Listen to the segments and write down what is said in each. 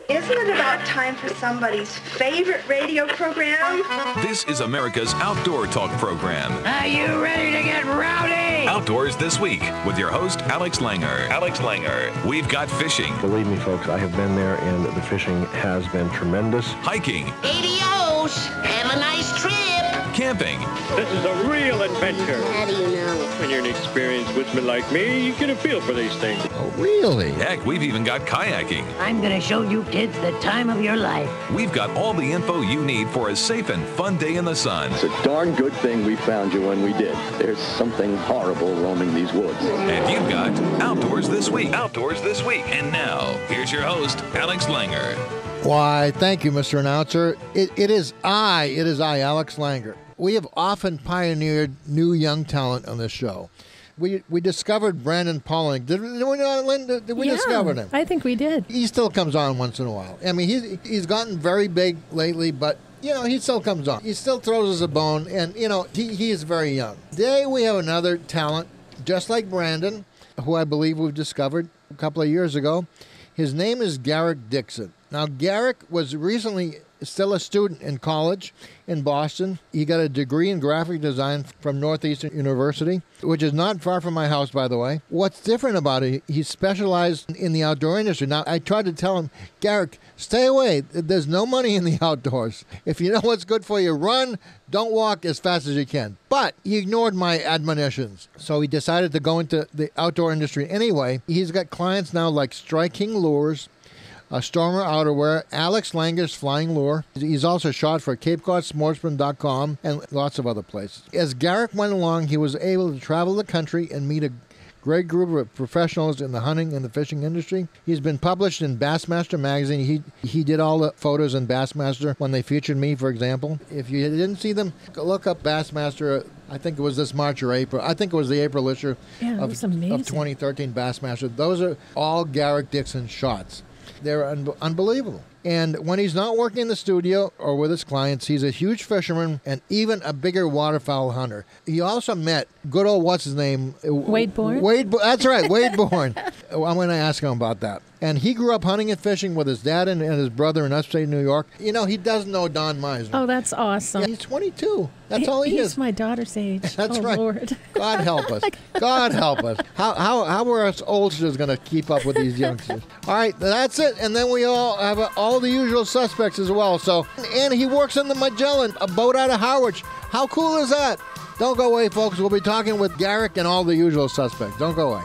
Isn't it about time for somebody's favorite radio program? This is America's Outdoor Talk program. Are you ready to get rowdy? Outdoors This Week with your host, Alex Langer. Alex Langer. We've got fishing. Believe me, folks, I have been there, and the fishing has been tremendous. Hiking. Adios. Have a nice trip. Camping. This is a real adventure. How do you know? When you're an experienced woodsman like me, you get a feel for these things. Oh, really? Heck, we've even got kayaking. I'm going to show you kids the time of your life. We've got all the info you need for a safe and fun day in the sun. It's a darn good thing we found you when we did. There's something horrible roaming these woods. And you've got Outdoors This Week. Outdoors This Week. And now, here's your host, Alex Langer. Why, thank you, Mr. Announcer. It is I, Alex Langer. We have often pioneered new young talent on this show. We discovered Brandon Polling. Did we not, Lynn? Did we discover him? I think we did. He still comes on once in a while. I mean, he's gotten very big lately, but, you know, he still comes on. He still throws us a bone, and, you know, he is very young. Today we have another talent, just like Brandon, who I believe we've discovered a couple of years ago. His name is Garrick Dixon. Now, Garrick was recently still a student in college in Boston. He got a degree in graphic design from Northeastern University, which is not far from my house, by the way. What's different about it, he specialized in the outdoor industry. Now, I tried to tell him, Garrick, stay away. There's no money in the outdoors. If you know what's good for you, run. Don't walk as fast as you can. But he ignored my admonitions. So he decided to go into the outdoor industry anyway. He's got clients now like Strike King Lures, Stormer Outerwear, Alex Langer's Flying Lure. He's also shot for CapeCodSportsman.com and lots of other places. As Garrick went along, he was able to travel the country and meet a great group of professionals in the hunting and the fishing industry. He's been published in Bassmaster magazine. He did all the photos in Bassmaster when they featured me, for example. If you didn't see them, look up Bassmaster. I think it was this March or April. I think it was the April issue of 2013 Bassmaster. Those are all Garrick Dixon shots. They're unbelievable. And when he's not working in the studio or with his clients, he's a huge fisherman and even a bigger waterfowl hunter. He also met good old, what's his name? Wade Bourne? That's right, Wade Bourne. I'm going to ask him about that. And he grew up hunting and fishing with his dad and his brother in upstate New York. You know, he doesn't know Don Meisner. Oh, that's awesome. Yeah, he's 22. That's all he is. He's my daughter's age. That's right. Lord. God help us. God help us. How are us oldsters going to keep up with these youngsters? All right, that's it. And then we all have all the usual suspects as well. So, and he works in the Magellan, a boat out of Harwich. How cool is that? Don't go away, folks. We'll be talking with Garrick and all the usual suspects. Don't go away.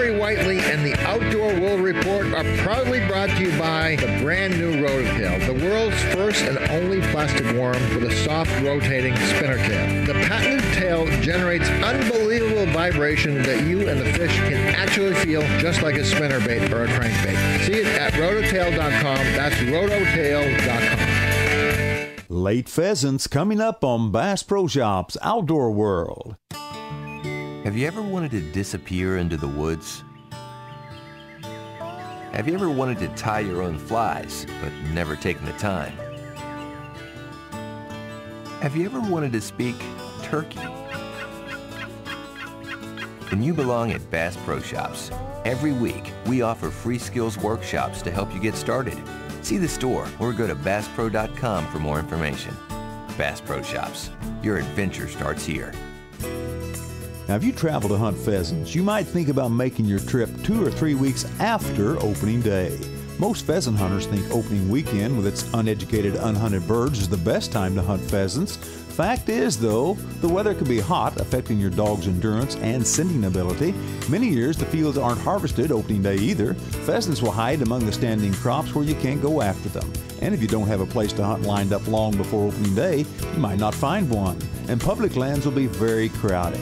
Larry Whiteley and the Outdoor World Report are proudly brought to you by the brand new Rototail, the world's first and only plastic worm with a soft rotating spinner tail. The patented tail generates unbelievable vibration that you and the fish can actually feel just like a spinnerbait or a crankbait. See it at rototail.com. That's rototail.com. Late pheasants coming up on Bass Pro Shops Outdoor World. Have you ever wanted to disappear into the woods? Have you ever wanted to tie your own flies, but never taken the time? Have you ever wanted to speak turkey? Then you belong at Bass Pro Shops. Every week, we offer free skills workshops to help you get started. See the store or go to BassPro.com for more information. Bass Pro Shops. Your adventure starts here. Now, if you travel to hunt pheasants, you might think about making your trip 2 or 3 weeks after opening day. Most pheasant hunters think opening weekend with its uneducated, unhunted birds is the best time to hunt pheasants. Fact is, though, the weather can be hot, affecting your dog's endurance and scenting ability. Many years, the fields aren't harvested opening day either. Pheasants will hide among the standing crops where you can't go after them. And if you don't have a place to hunt lined up long before opening day, you might not find one. And public lands will be very crowded.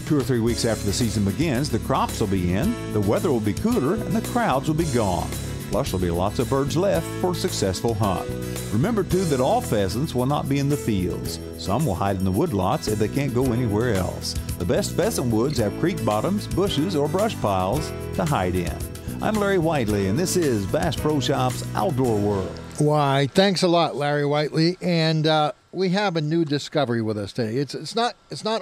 2 or 3 weeks after the season begins, the crops will be in, the weather will be cooler, and the crowds will be gone. Plus, there'll be lots of birds left for a successful hunt. Remember, too, that all pheasants will not be in the fields. Some will hide in the woodlots if they can't go anywhere else. The best pheasant woods have creek bottoms, bushes, or brush piles to hide in. I'm Larry Whiteley, and this is Bass Pro Shops Outdoor World. Why, thanks a lot, Larry Whiteley. And we have a new discovery with us today. It's not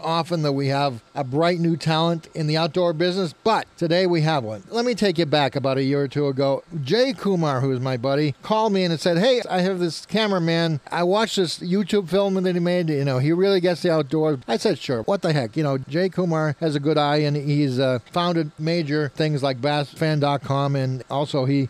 often that we have a bright new talent in the outdoor business, but today we have one. Let me take you back about a year or two ago. Jay Kumar, who is my buddy, called me and said, "Hey, I have this cameraman. I watched this YouTube film that he made. You know, he really gets the outdoors." I said, "Sure. What the heck? You know, Jay Kumar has a good eye, and he's founded major things like BassFan.com, and also he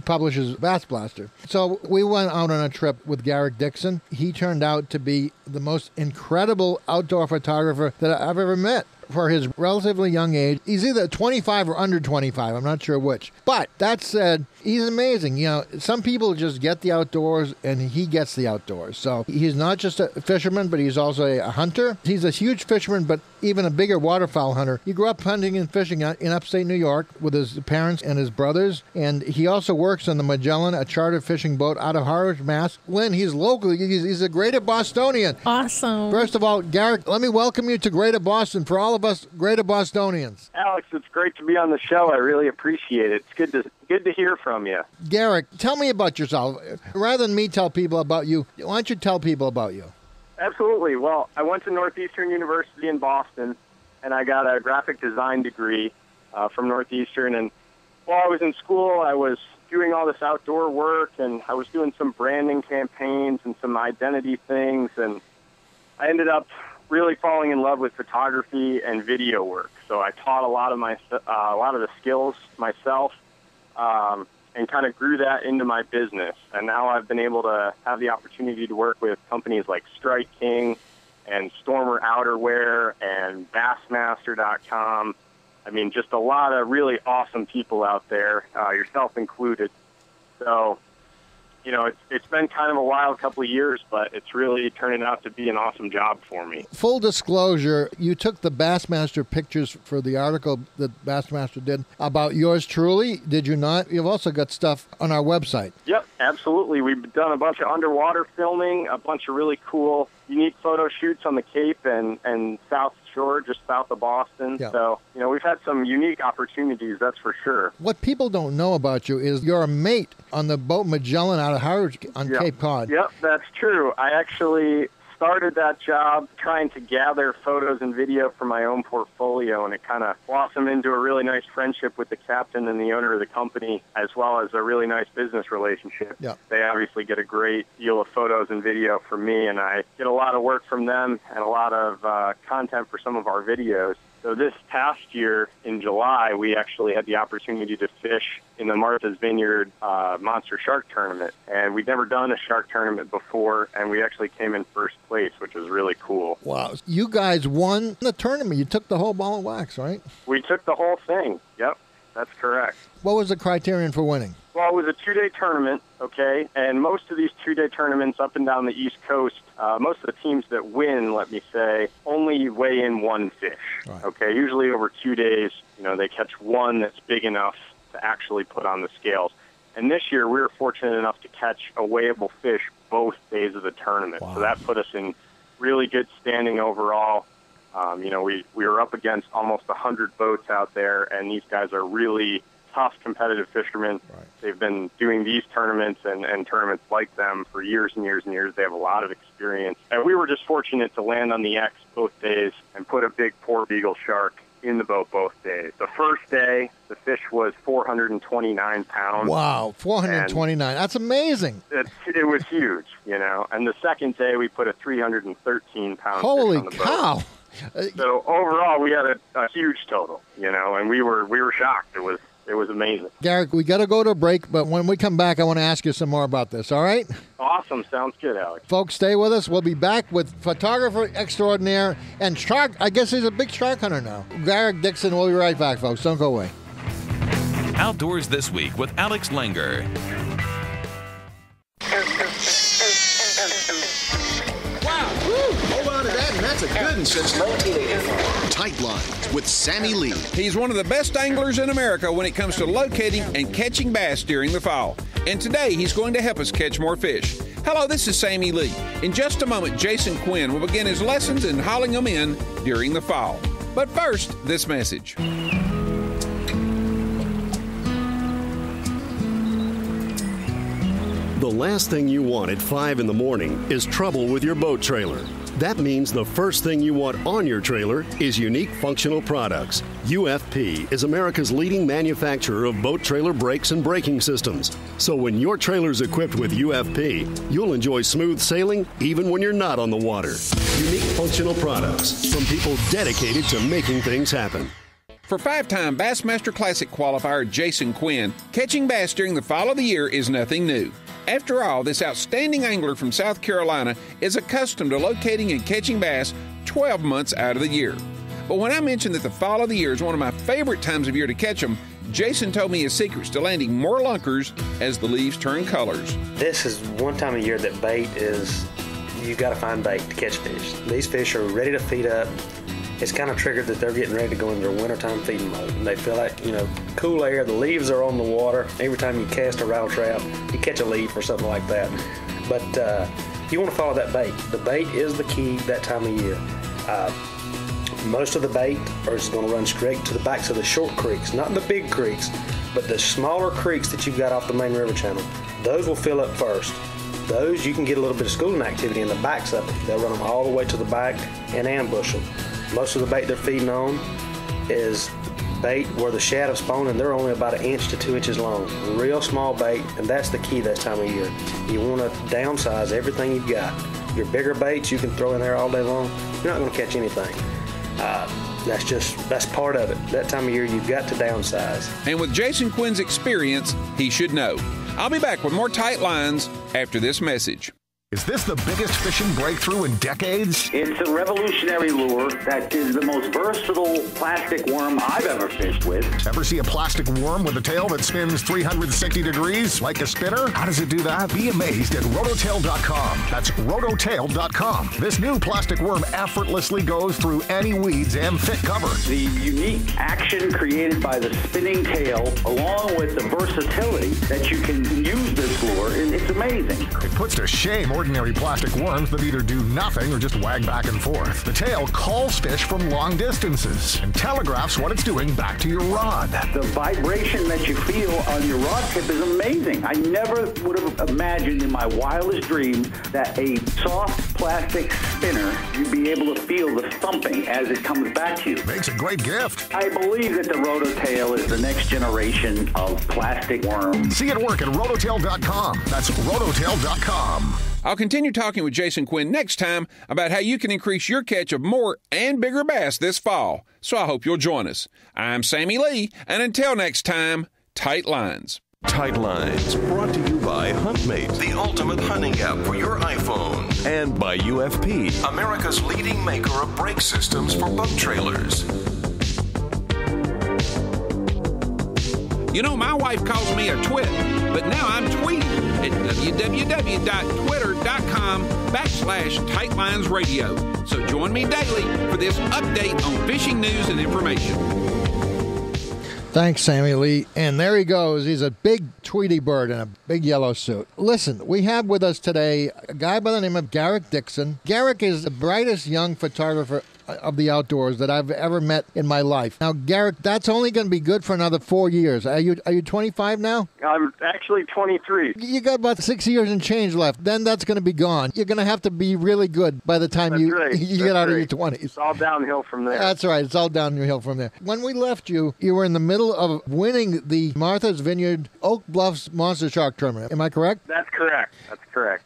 publishes Bass Blaster." So we went out on a trip with Garrick Dixon. He turned out to be the most incredible outdoor photographer that I've ever met. For his relatively young age, he's either 25 or under 25. I'm not sure which. But that said, he's amazing. You know, some people just get the outdoors, and he gets the outdoors. So he's not just a fisherman, but he's also a hunter. He's a huge fisherman, but even a bigger waterfowl hunter. He grew up hunting and fishing in upstate New York with his parents and his brothers. And he also works on the Magellan, a charter fishing boat out of Harwich, Mass. When he's local, he's a Greater Bostonian. Awesome. First of all, Garrick, let me welcome you to Greater Boston for all of us Greater Bostonians. Alex, it's great to be on the show. I really appreciate it. It's good to hear from you. Garrick, tell me about yourself. Rather than me tell people about you, why don't you tell people about you? Absolutely. Well, I went to Northeastern University in Boston, and I got a graphic design degree from Northeastern. And while I was in school, I was doing all this outdoor work, and I was doing some branding campaigns and some identity things, and I ended up really falling in love with photography and video work. So I taught a lot of the skills myself, and kind of grew that into my business. And now I've been able to have the opportunity to work with companies like Strike King and Stormer Outerwear and Bassmaster.com. I mean, just a lot of really awesome people out there, yourself included. So, you know, it's been kind of a wild couple of years, but it's really turning out to be an awesome job for me. Full disclosure, you took the Bassmaster pictures for the article that Bassmaster did about yours truly, did you not? You've also got stuff on our website. Yep, absolutely. We've done a bunch of underwater filming, a bunch of really cool, unique photo shoots on the Cape and South Shore, just south of Boston. Yeah. So, you know, we've had some unique opportunities, that's for sure. What people don't know about you is you're a mate on the boat Magellan out of Harwich on Cape Cod. Yep, that's true. I actually started that job trying to gather photos and video for my own portfolio, and it kind of blossomed into a really nice friendship with the captain and the owner of the company, as well as a really nice business relationship. Yeah. They obviously get a great deal of photos and video from me, and I get a lot of work from them and a lot of content for some of our videos. So this past year, in July, we actually had the opportunity to fish in the Martha's Vineyard Monster Shark Tournament. And we'd never done a shark tournament before, and we actually came in first place, which was really cool. Wow. You guys won the tournament. You took the whole ball of wax, right? We took the whole thing, yep. That's correct. What was the criterion for winning? Well, it was a 2-day tournament, okay, and most of these 2-day tournaments up and down the East Coast, most of the teams that win, let me say, only weigh in one fish, okay? Usually over 2 days, they catch one that's big enough to actually put on the scales. And this year, we were fortunate enough to catch a weighable fish both days of the tournament. Wow. So that put us in really good standing overall. We were up against almost 100 boats out there, and these guys are really tough, competitive fishermen. Right. They've been doing these tournaments and tournaments like them for years and years and years. They have a lot of experience. And we were just fortunate to land on the X both days and put a big poor beagle shark in the boat both days. The first day, the fish was 429 pounds. Wow, 429. That's amazing. It was huge, And the second day, we put a 313-pound Holy fish on the cow. boat. So overall, we had a huge total, and we were shocked. It was amazing. Garrick, we got to go to a break, but when we come back, I want to ask you some more about this, all right? Awesome. Sounds good, Alex. Folks, stay with us. We'll be back with photographer extraordinaire and shark. I guess he's a big shark hunter now. Garrick Dixon. We'll be right back, folks. Don't go away. Outdoors This Week with Alex Langer. Hold on to that, and that's a good one, sister. Tight Lines with Sammy Lee. He's one of the best anglers in America when it comes to locating and catching bass during the fall. And today, he's going to help us catch more fish. Hello, this is Sammy Lee. In just a moment, Jason Quinn will begin his lessons in hauling them in during the fall. But first, this message. The last thing you want at 5 in the morning is trouble with your boat trailer. That means the first thing you want on your trailer is unique functional products. UFP is America's leading manufacturer of boat trailer brakes and braking systems. So when your trailer's equipped with UFP, you'll enjoy smooth sailing even when you're not on the water. Unique functional products from people dedicated to making things happen. For 5-time Bassmaster Classic qualifier Jason Quinn, catching bass during the fall of the year is nothing new. After all, this outstanding angler from South Carolina is accustomed to locating and catching bass 12 months out of the year. But when I mentioned that the fall of the year is one of my favorite times of year to catch them, Jason told me his secrets to landing more lunkers as the leaves turn colors. This is one time of year that bait is, you got to find bait to catch fish. These fish are ready to feed up. It's kind of triggered that they're getting ready to go into their wintertime feeding mode. And they feel like, cool air, the leaves are on the water. Every time you cast a rattle trap, you catch a leaf or something like that. But you want to follow that bait. The bait is the key that time of year. Most of the bait is going to run straight to the backs of the short creeks, not the big creeks, but the smaller creeks that you've got off the main river channel. Those will fill up first. Those you can get a little bit of schooling activity in the backs of them. They'll run them all the way to the back and ambush them. Most of the bait they're feeding on is bait where the shad have spawned and they're only about 1 inch to 2 inches long. Real small bait, and that's the key this time of year. You want to downsize everything you've got. Your bigger baits you can throw in there all day long. You're not going to catch anything. That's part of it. That time of year you've got to downsize. And with Jason Quinn's experience, he should know. I'll be back with more Tight Lines after this message. Is this the biggest fishing breakthrough in decades? It's a revolutionary lure that is the most versatile plastic worm I've ever fished with. Ever see a plastic worm with a tail that spins 360 degrees like a spinner? How does it do that? Be amazed at rototail.com. That's rototail.com. This new plastic worm effortlessly goes through any weeds and thick cover. The unique action created by the spinning tail, along with the versatility that you can use this lure, it's amazing. It puts to shame ordinary plastic worms that either do nothing or just wag back and forth. The tail calls fish from long distances and telegraphs what it's doing back to your rod. The vibration that you feel on your rod tip is amazing. I never would have imagined in my wildest dreams that a soft plastic spinner, you'd be able to feel the thumping as it comes back to you. Makes a great gift. I believe that the Rototail is the next generation of plastic worms. See it work at rototail.com. That's rototail.com. I'll continue talking with Jason Quinn next time about how you can increase your catch of more and bigger bass this fall. So I hope you'll join us. I'm Sammy Lee, and until next time, Tight Lines. Tight Lines, brought to you by HuntMate, the ultimate hunting app for your iPhone. And by UFP, America's leading maker of brake systems for boat trailers. You know, my wife calls me a twit, but now I'm tweeting at www.twitter.com/TightLinesRadio. So join me daily for this update on fishing news and information. Thanks, Sammy Lee. And there he goes. He's a big Tweety bird in a big yellow suit. Listen, we have with us today a guy by the name of Garrick Dixon. Garrick is the brightest young photographer of the outdoors that I've ever met in my life. Now, Garrick, that's only going to be good for another 4 years. Are you 25 now? I'm actually 23. You got about 6 years and change left. Then that's going to be gone. You're going to have to be really good by the time you get out of your 20s. It's all downhill from there. That's right. It's all downhill from there. When we left you, you were in the middle of winning the Martha's Vineyard Oak Bluffs Monster Shark Tournament. Am I correct? That's correct.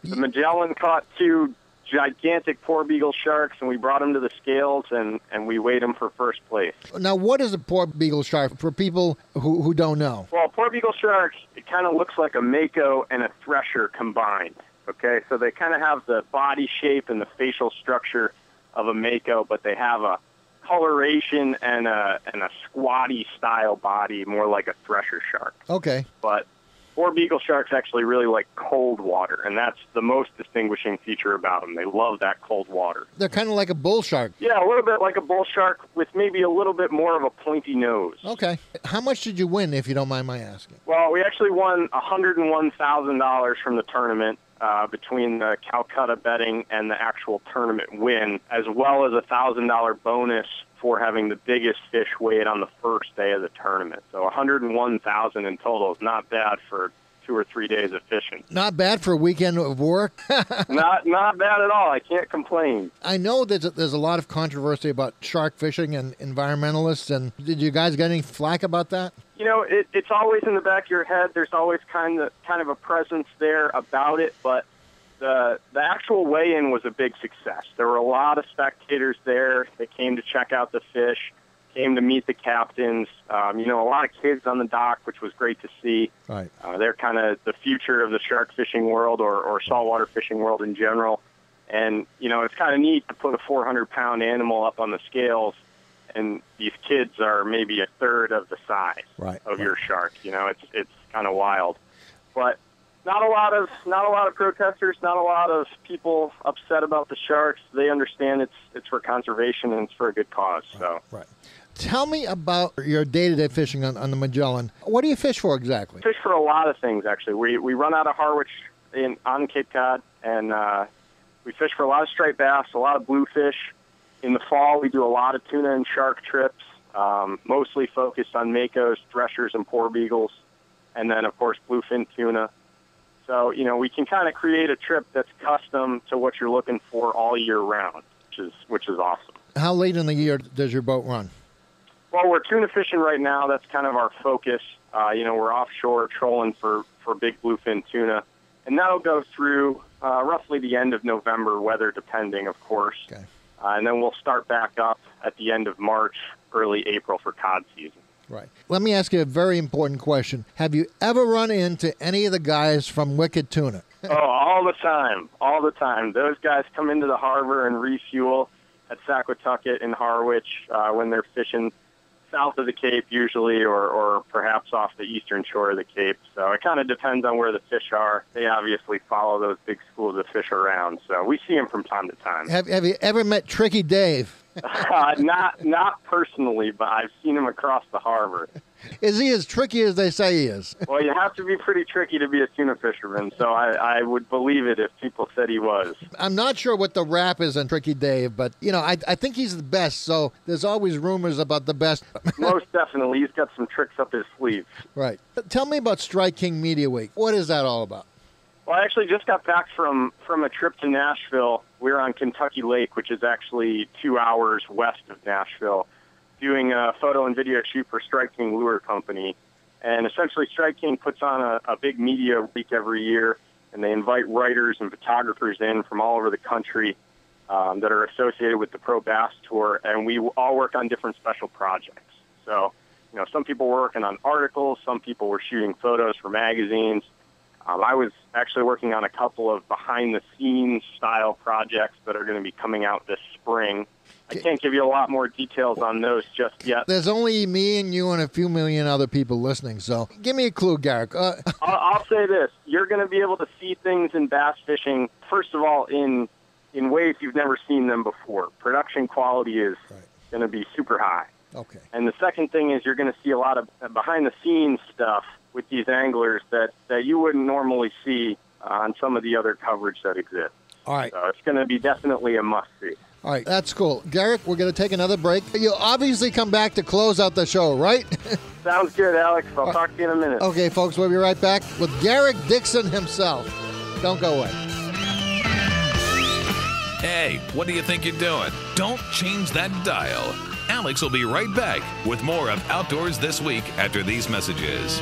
The Magellan caught 2 gigantic poor beagle sharks, and we brought them to the scales, and we weighed them for first place. Now, what is a poor beagle shark for people who don't know? Well, a poor beagle shark, it kind of looks like a mako and a thresher combined. Okay, so they kind of have the body shape and the facial structure of a mako, but they have a coloration and a squatty style body, more like a thresher shark. Okay. But poor beagle sharks actually really like cold water, and that's the most distinguishing feature about them. They love that cold water. They're kind of like a bull shark. Yeah, a little bit like a bull shark with maybe a little bit more of a pointy nose. Okay. How much did you win, if you don't mind my asking? Well, we actually won $101,000 from the tournament between the Calcutta betting and the actual tournament win, as well as a $1,000 bonus for having the biggest fish weighed on the first day of the tournament. So $101,000 in total is not bad for 2 or 3 days of fishing. Not bad for a weekend of work. Not bad at all. I can't complain. I know that there's a lot of controversy about shark fishing and environmentalists, and did you guys get any flack about that? You know, it's always in the back of your head. There's always kind of a presence there about it, but the actual weigh-in was a big success. There were a lot of spectators there. They came to check out the fish, came to meet the captains. A lot of kids on the dock, which was great to see. Right. They're kind of the future of the shark fishing world or saltwater fishing world in general. And, it's kind of neat to put a 400-pound animal up on the scales, and these kids are maybe a third of the size of your shark. It's kind of wild. But not a lot of protesters, not a lot of people upset about the sharks. They understand it's for conservation and it's for a good cause. So. Right. Tell me about your day-to-day fishing on the Magellan. What do you fish for exactly? Fish for a lot of things, actually. We run out of Harwich on Cape Cod, and we fish for a lot of striped bass, a lot of bluefish. In the fall, we do a lot of tuna and shark trips, mostly focused on makos, threshers, and poor beagles, and then, of course, bluefin tuna. So, we can kind of create a trip that's custom to what you're looking for all year round, which is awesome. How late in the year does your boat run? Well, we're tuna fishing right now. That's kind of our focus. We're offshore trolling for big bluefin tuna, and that'll go through roughly the end of November, weather depending, of course. Okay. And then we'll start back up at the end of March, early April for cod season. Right. Let me ask you a very important question. Have you ever run into any of the guys from Wicked Tuna? All the time. All the time. Those guys come into the harbor and refuel at Saquatucket and Harwich when they're fishing south of the Cape usually, or perhaps off the eastern shore of the Cape. So it kind of depends on where the fish are. They obviously follow those big schools of fish around, so we see them from time to time. Have you ever met Tricky Dave? Not personally, but I've seen him across the harbor. Is he as tricky as they say he is? Well, you have to be pretty tricky to be a tuna fisherman, so I would believe it if people said he was. I'm not sure what the rap is on Tricky Dave, but, I think he's the best, so there's always rumors about the best. Most definitely. He's got some tricks up his sleeve. Right. Tell me about Strike King Media Week. What is that all about? Well, I actually just got back from a trip to Nashville. We were on Kentucky Lake, which is actually 2 hours west of Nashville, doing a photo and video shoot for Strike King Lure Company. And essentially, Strike King puts on a big media week every year, and they invite writers and photographers in from all over the country that are associated with the Pro Bass Tour, and we all work on different special projects. So, some people were working on articles, some people were shooting photos for magazines. I was actually working on a couple of behind-the-scenes style projects that are going to be coming out this spring. I can't give you a lot more details on those just yet. There's only me and you and a few million other people listening, so give me a clue, Garrick. I'll say this. You're going to be able to see things in bass fishing, first of all, in ways you've never seen them before. Production quality is going to be super high. Okay. And the second thing is you're going to see a lot of behind-the-scenes stuff with these anglers that you wouldn't normally see on some of the other coverage that exists. All right. So it's going to be definitely a must-see. All right, that's cool. Garrick, we're going to take another break. You'll obviously come back to close out the show, right? Sounds good, Alex. I'll talk to you in a minute. Okay, folks, we'll be right back with Garrick Dixon himself. Don't go away. Hey, what do you think you're doing? Don't change that dial. Alex will be right back with more of Outdoors This Week after these messages.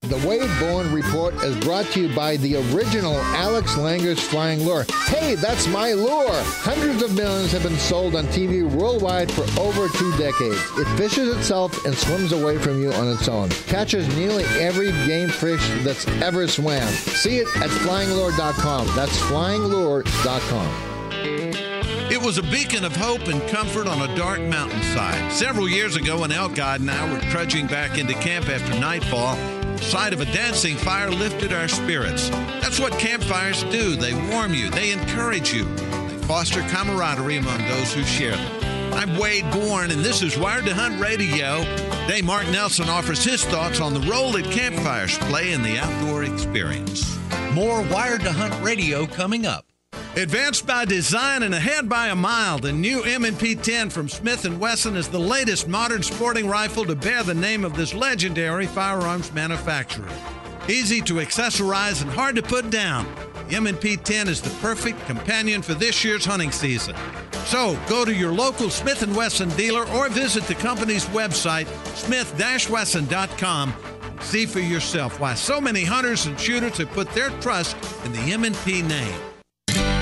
The Wade Bourne Report is brought to you by the original Alex Langer's Flying Lure. Hey, that's my lure! Hundreds of millions have been sold on TV worldwide for over 2 decades. It fishes itself and swims away from you on its own. Catches nearly every game fish that's ever swam. See it at flyinglure.com. That's flyinglure.com. It was a beacon of hope and comfort on a dark mountainside. Several years ago, an elk guide and I were trudging back into camp after nightfall. The sight of a dancing fire lifted our spirits. That's what campfires do. They warm you. They encourage you. They foster camaraderie among those who share them. I'm Wade Bourne, and this is Wired to Hunt Radio. Today, Mark Nelson offers his thoughts on the role that campfires play in the outdoor experience. More Wired to Hunt Radio coming up. Advanced by design and ahead by a mile, the new M&P 10 from Smith & Wesson is the latest modern sporting rifle to bear the name of this legendary firearms manufacturer. Easy to accessorize and hard to put down, the M&P 10 is the perfect companion for this year's hunting season. So go to your local Smith & Wesson dealer or visit the company's website, smith-wesson.com. See for yourself why so many hunters and shooters have put their trust in the M&P name.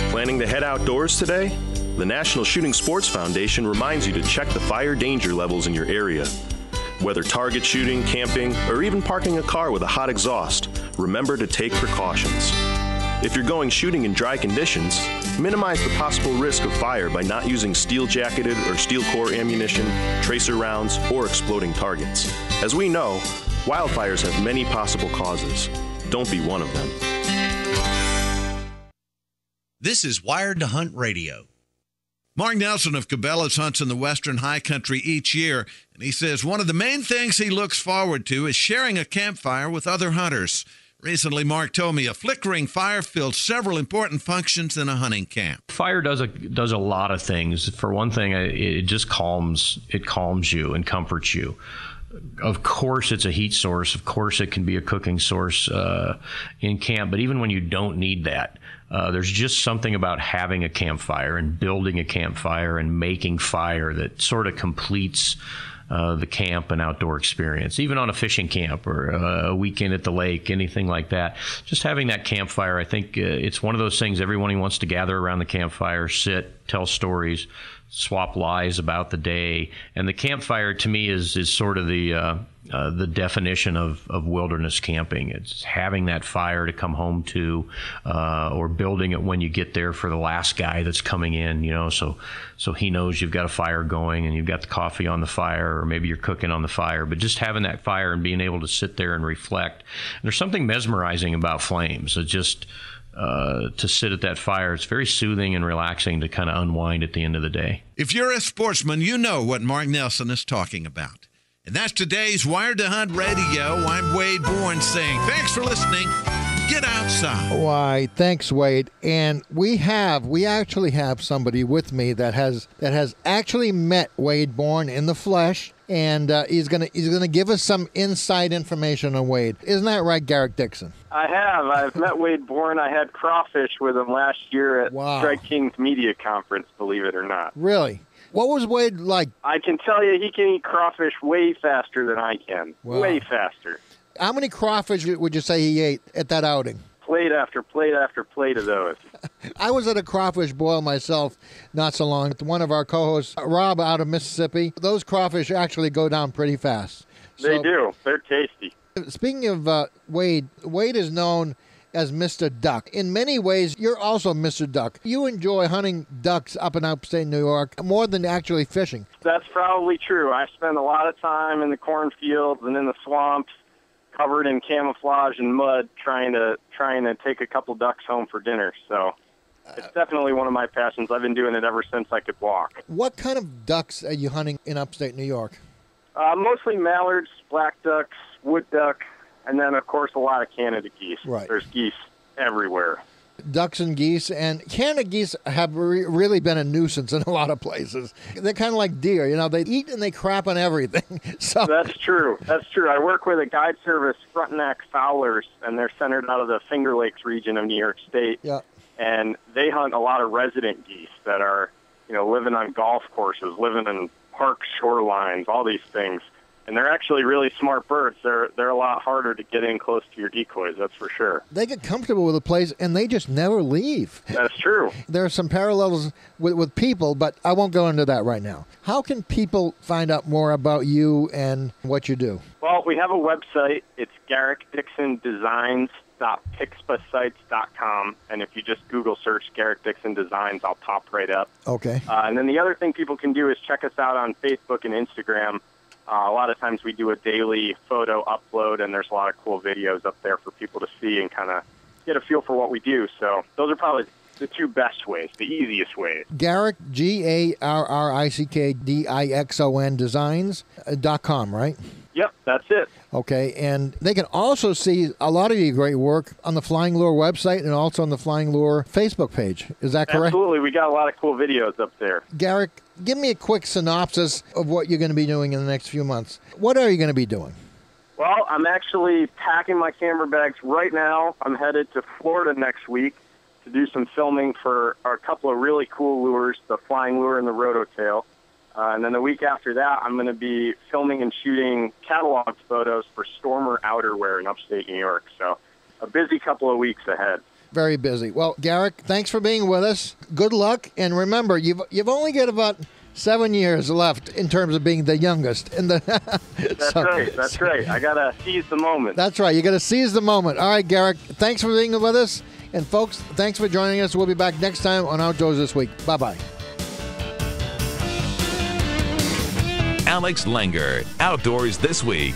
Planning to head outdoors today? The National Shooting Sports Foundation reminds you to check the fire danger levels in your area. Whether target shooting, camping, or even parking a car with a hot exhaust, remember to take precautions. If you're going shooting in dry conditions, minimize the possible risk of fire by not using steel-jacketed or steel core ammunition, tracer rounds, or exploding targets. As we know, wildfires have many possible causes. Don't be one of them. This is Wired to Hunt Radio. Mark Nelson of Cabela's hunts in the Western High Country each year, and he says one of the main things he looks forward to is sharing a campfire with other hunters. Recently, Mark told me a flickering fire fills several important functions in a hunting camp. Fire does a lot of things. For one thing, it just calms you and comforts you. Of course, it's a heat source. Of course, it can be a cooking source in camp. But even when you don't need that, there's just something about having a campfire and building a campfire and making fire that sort of completes the camp and outdoor experience. Even on a fishing camp or a weekend at the lake, anything like that. Just having that campfire, I think it's one of those things everyone wants to gather around the campfire, sit, tell stories, swap lies about the day. And the campfire, to me, is sort of the definition of wilderness camping. It's having that fire to come home to, or building it when you get there for the last guy that's coming in, so he knows you've got a fire going and you've got the coffee on the fire, or maybe you're cooking on the fire. But just having that fire and being able to sit there and reflect. And there's something mesmerizing about flames. It just to sit at that fire, it's very soothing and relaxing to kind of unwind at the end of the day. If you're a sportsman, you know what Mark Nelson is talking about. And that's today's Wired to Hunt Radio. I'm Wade Bourne saying thanks for listening. Get outside. Why, thanks, Wade. And we actually have somebody with me that has actually met Wade Bourne in the flesh, and he's gonna give us some inside information on Wade. Isn't that right, Garrick Dixon? I have. I've met Wade Bourne. I had crawfish with him last year at Strike King's media conference, believe it or not. Really? What was Wade like? I can tell you he can eat crawfish way faster than I can. Wow. Way faster. How many crawfish would you say he ate at that outing? Plate after plate after plate of those. I was at a crawfish boil myself not so long. One of our co-hosts, Rob, out of Mississippi. Those crawfish actually go down pretty fast. They do. They're tasty. Speaking of Wade is known as Mr. Duck. In many ways, you're also Mr. Duck. You enjoy hunting ducks up in upstate New York more than actually fishing. That's probably true. I spend a lot of time in the cornfields and in the swamps, covered in camouflage and mud, trying to take a couple ducks home for dinner. So it's definitely one of my passions. I've been doing it ever since I could walk. What kind of ducks are you hunting in upstate New York? Mostly mallards, black ducks, wood duck, and then, of course, a lot of Canada geese. Right. There's geese everywhere. Ducks and geese, and Canada geese have really been a nuisance in a lot of places. They're kind of like deer, they eat and they crap on everything. So That's true. I work with a guide service, Frontenac Fowlers, and they're centered out of the Finger Lakes region of New York State. Yeah. And they hunt a lot of resident geese that are, living on golf courses, living in park shorelines, all these things. And they're actually really smart birds. They're a lot harder to get in close to your decoys, that's for sure. they get comfortable with a place and they just never leave. That's true. There are some parallels with people, but I won't go into that right now. How can people find out more about you and what you do? Well, we have a website. It's garrickdixondesigns.pixpasites.com. And if you just Google search Garrick Dixon Designs, I'll pop right up. Okay. And then the other thing people can do is check us out on Facebook and Instagram. A lot of times we do a daily photo upload, and there's a lot of cool videos up there for people to see and kind of get a feel for what we do. So those are probably the two best ways, the easiest ways. Garrick, GarrickDixon Designs.com, right? Yep, that's it. Okay, and they can also see a lot of your great work on the Flying Lure website and also on the Flying Lure Facebook page. Is that correct? Absolutely. We got a lot of cool videos up there. Garrick, give me a quick synopsis of what you're going to be doing in the next few months. What are you going to be doing? Well, I'm actually packing my camera bags right now. I'm headed to Florida next week to do some filming for a couple of really cool lures, the Flying Lure and the Rototail. And then the week after that, I'm going to be filming and shooting catalog photos for Stormer Outerwear in upstate New York. So a busy couple of weeks ahead. Very busy. Well, Garrick, thanks for being with us. Good luck. And remember, you've only got about 7 years left in terms of being the youngest. That's right. That's right. I got to seize the moment. That's right. You got to seize the moment. All right, Garrick, thanks for being with us. And folks, thanks for joining us. We'll be back next time on Outdoors This Week. Bye-bye. Alex Langer, Outdoors This Week.